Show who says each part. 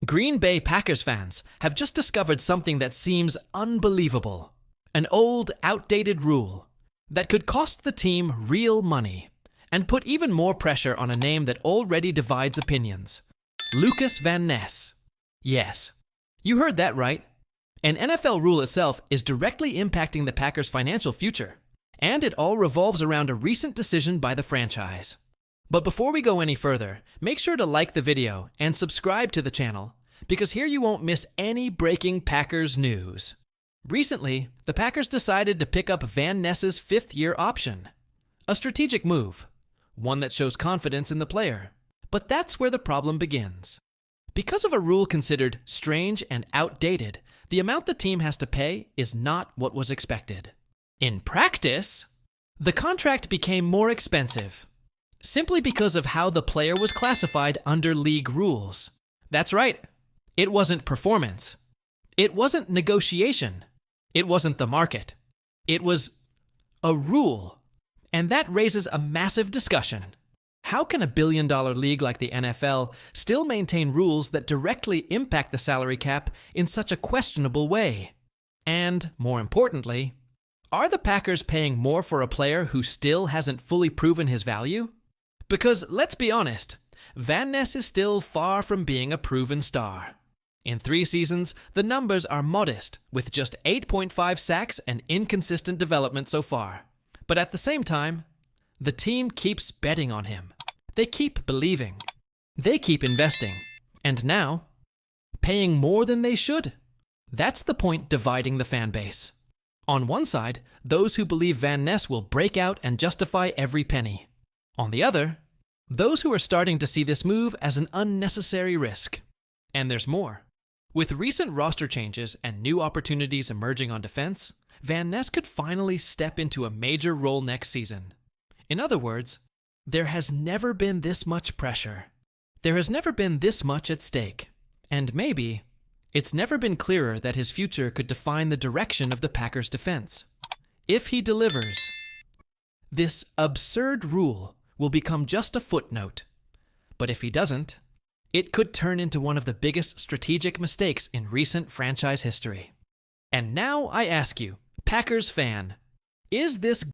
Speaker 1: Green Bay Packers fans have just discovered something that seems unbelievable. An old, outdated rule that could cost the team real money and put even more pressure on a name that already divides opinions. Lukas Van Ness. Yes, you heard that right. An NFL rule itself is directly impacting the Packers' financial future, and it all revolves around a recent decision by the franchise. But before we go any further, make sure to like the video and subscribe to the channel, because here you won't miss any breaking Packers news. Recently, the Packers decided to pick up Van Ness's fifth-year option. A strategic move, one that shows confidence in the player. But that's where the problem begins. Because of a rule considered strange and outdated, the amount the team has to pay is not what was expected. In practice, the contract became more expensive, simply because of how the player was classified under league rules. That's right, it wasn't performance. It wasn't negotiation. It wasn't the market. It was a rule. And that raises a massive discussion. How can a billion-dollar league like the NFL still maintain rules that directly impact the salary cap in such a questionable way? And, more importantly, are the Packers paying more for a player who still hasn't fully proven his value? Because, let's be honest, Van Ness is still far from being a proven star. In 3 seasons, the numbers are modest, with just 8.5 sacks and inconsistent development so far. But at the same time, the team keeps betting on him. They keep believing. They keep investing. And now, paying more than they should. That's the point dividing the fan base. On one side, those who believe Van Ness will break out and justify every penny. On the other, those who are starting to see this move as an unnecessary risk. And there's more. With recent roster changes and new opportunities emerging on defense, Van Ness could finally step into a major role next season. In other words, there has never been this much pressure. There has never been this much at stake. And maybe, it's never been clearer that his future could define the direction of the Packers' defense. If he delivers, this absurd rule will become just a footnote. But if he doesn't, it could turn into one of the biggest strategic mistakes in recent franchise history. And now I ask you, Packers fan, is this